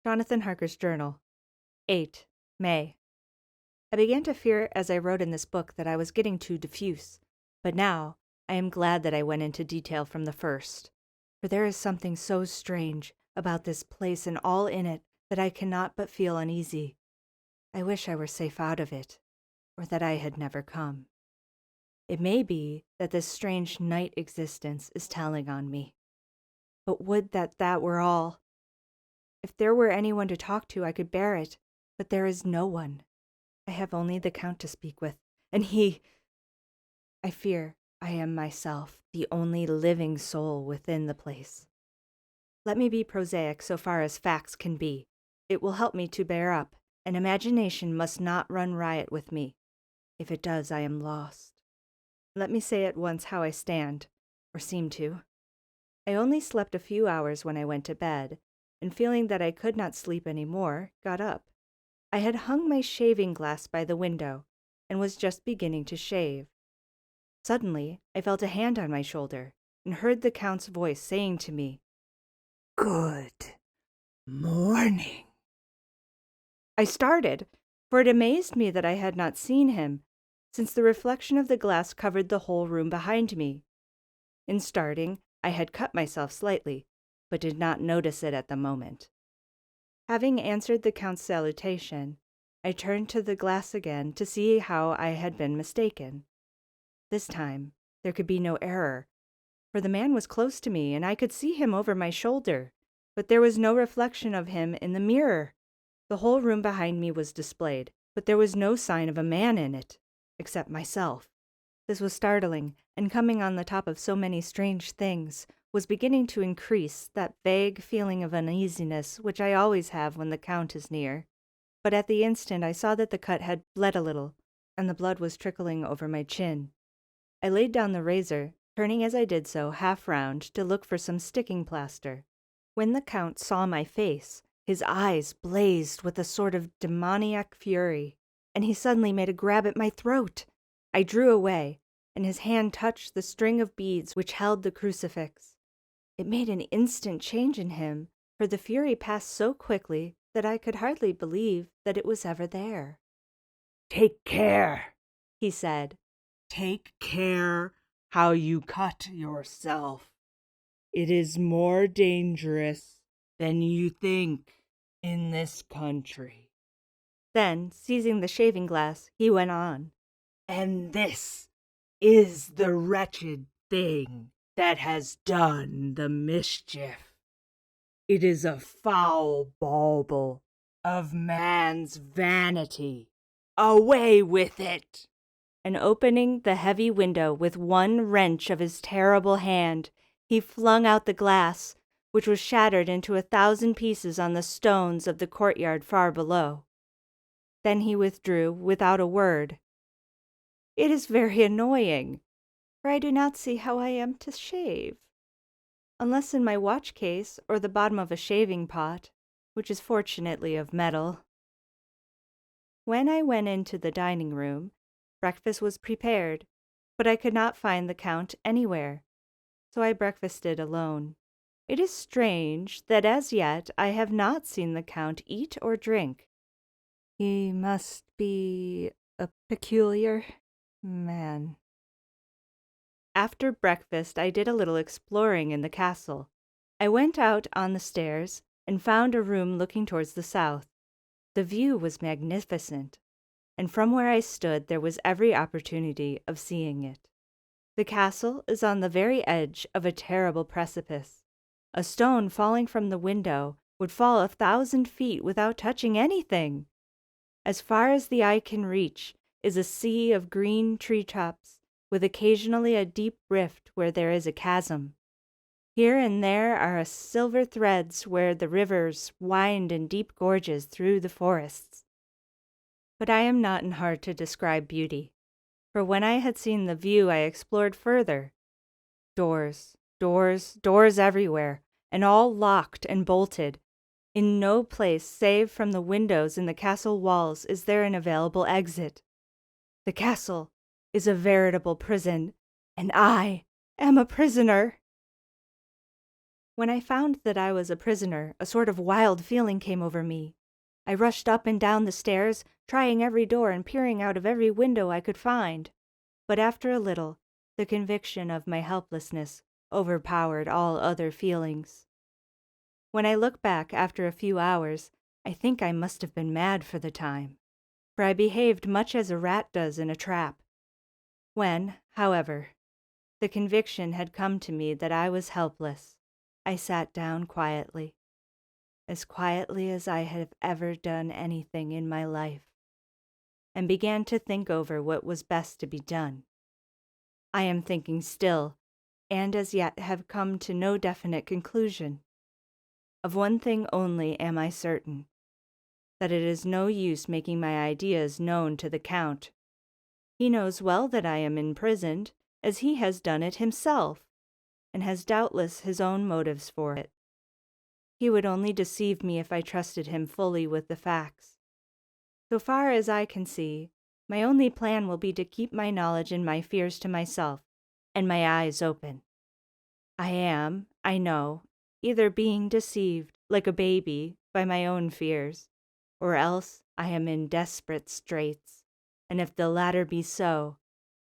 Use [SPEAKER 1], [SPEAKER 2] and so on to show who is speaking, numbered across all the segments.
[SPEAKER 1] Jonathan Harker's Journal, 8 May. I began to fear as I wrote in this book that I was getting too diffuse, but now I am glad that I went into detail from the first, for there is something so strange about this place and all in it that I cannot but feel uneasy. I wish I were safe out of it, or that I had never come. It may be that this strange night existence is telling on me, but would that that were all. If there were anyone to talk to, I could bear it, but there is no one. I have only the Count to speak with, and I fear I am myself, the only living soul within the place. Let me be prosaic so far as facts can be. It will help me to bear up, and imagination must not run riot with me. If it does, I am lost. Let me say at once how I stand, or seem to. I only slept a few hours when I went to bed, and feeling that I could not sleep any more, got up. I had hung my shaving glass by the window, and was just beginning to shave. Suddenly, I felt a hand on my shoulder, and heard the Count's voice saying to me,
[SPEAKER 2] "Good morning."
[SPEAKER 1] I started, for it amazed me that I had not seen him, since the reflection of the glass covered the whole room behind me. In starting, I had cut myself slightly, but did not notice it at the moment. Having answered the Count's salutation, I turned to the glass again to see how I had been mistaken. This time, there could be no error, for the man was close to me, and I could see him over my shoulder, but there was no reflection of him in the mirror. The whole room behind me was displayed, but there was no sign of a man in it, except myself. This was startling, and coming on the top of so many strange things, was beginning to increase that vague feeling of uneasiness which I always have when the Count is near. But at the instant I saw that the cut had bled a little, and the blood was trickling over my chin. I laid down the razor, turning as I did so half round to look for some sticking plaster. When the Count saw my face, his eyes blazed with a sort of demoniac fury, and he suddenly made a grab at my throat. I drew away, and his hand touched the string of beads which held the crucifix. It made an instant change in him, for the fury passed so quickly that I could hardly believe that it was ever there.
[SPEAKER 2] "Take care,"
[SPEAKER 1] he said.
[SPEAKER 2] "Take care how you cut yourself. It is more dangerous than you think in this country."
[SPEAKER 1] Then, seizing the shaving glass, he went on.
[SPEAKER 2] "And this is the wretched thing that has done the mischief. It is a foul bauble of man's vanity. Away with it!"
[SPEAKER 1] And opening the heavy window with one wrench of his terrible hand, he flung out the glass, which was shattered into 1,000 pieces on the stones of the courtyard far below. Then he withdrew without a word. It is very annoying, for I do not see how I am to shave, unless in my watch case or the bottom of a shaving pot, which is fortunately of metal. When I went into the dining room, breakfast was prepared, but I could not find the Count anywhere, so I breakfasted alone. It is strange that as yet I have not seen the Count eat or drink. He must be a peculiar man. After breakfast, I did a little exploring in the castle. I went out on the stairs and found a room looking towards the south. The view was magnificent, and from where I stood there was every opportunity of seeing it. The castle is on the very edge of a terrible precipice. A stone falling from the window would fall 1,000 feet without touching anything. As far as the eye can reach is a sea of green tree-tops, with occasionally a deep rift where there is a chasm. Here and there are silver threads where the rivers wind in deep gorges through the forests. But I am not in heart to describe beauty, for when I had seen the view I explored further. Doors, doors, doors everywhere, and all locked and bolted. In no place save from the windows in the castle walls is there an available exit. The castle is a veritable prison, and I am a prisoner. When I found that I was a prisoner, a sort of wild feeling came over me. I rushed up and down the stairs, trying every door and peering out of every window I could find. But after a little, the conviction of my helplessness overpowered all other feelings. When I look back after a few hours, I think I must have been mad for the time, for I behaved much as a rat does in a trap. When, however, the conviction had come to me that I was helpless, I sat down quietly, as quietly as I have ever done anything in my life, and began to think over what was best to be done. I am thinking still, and as yet have come to no definite conclusion. Of one thing only am I certain, that it is no use making my ideas known to the Count. He knows well that I am imprisoned, as he has done it himself, and has doubtless his own motives for it. He would only deceive me if I trusted him fully with the facts. So far as I can see, my only plan will be to keep my knowledge and my fears to myself, and my eyes open. I am, I know, either being deceived, like a baby, by my own fears, or else I am in desperate straits, and if the latter be so,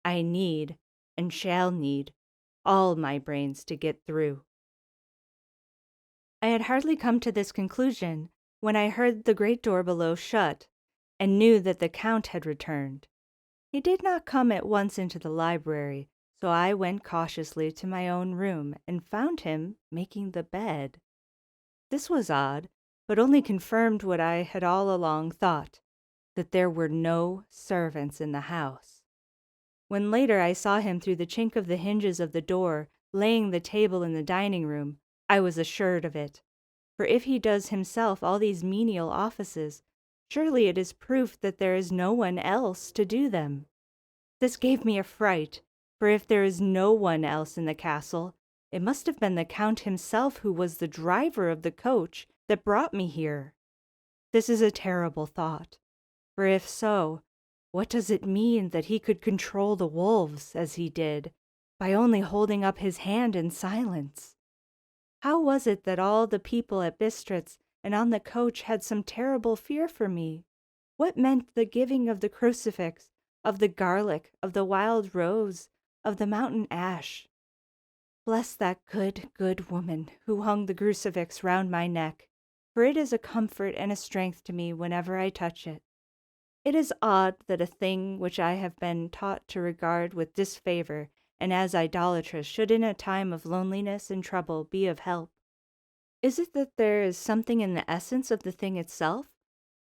[SPEAKER 1] I need, and shall need, all my brains to get through. I had hardly come to this conclusion when I heard the great door below shut, and knew that the Count had returned. He did not come at once into the library, so I went cautiously to my own room and found him making the bed. This was odd, but only confirmed what I had all along thought, that there were no servants in the house. When later I saw him through the chink of the hinges of the door, laying the table in the dining room, I was assured of it. For if he does himself all these menial offices, surely it is proof that there is no one else to do them. This gave me a fright, for if there is no one else in the castle, it must have been the Count himself who was the driver of the coach that brought me here. This is a terrible thought, for if so, what does it mean that he could control the wolves, as he did, by only holding up his hand in silence? How was it that all the people at Bistritz and on the coach had some terrible fear for me? What meant the giving of the crucifix, of the garlic, of the wild rose, of the mountain ash? Bless that good, good woman who hung the crucifix round my neck, for it is a comfort and a strength to me whenever I touch it. It is odd that a thing which I have been taught to regard with disfavor and as idolatrous should in a time of loneliness and trouble be of help. Is it that there is something in the essence of the thing itself,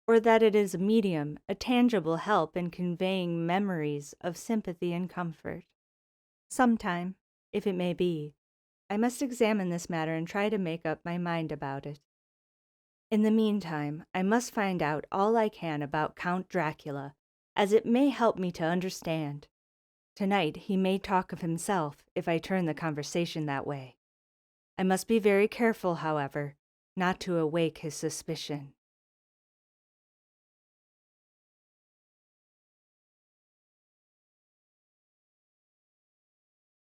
[SPEAKER 1] or that it is a medium, a tangible help in conveying memories of sympathy and comfort? Sometime, if it may be, I must examine this matter and try to make up my mind about it. In the meantime, I must find out all I can about Count Dracula, as it may help me to understand. Tonight he may talk of himself if I turn the conversation that way. I must be very careful, however, not to awake his suspicion.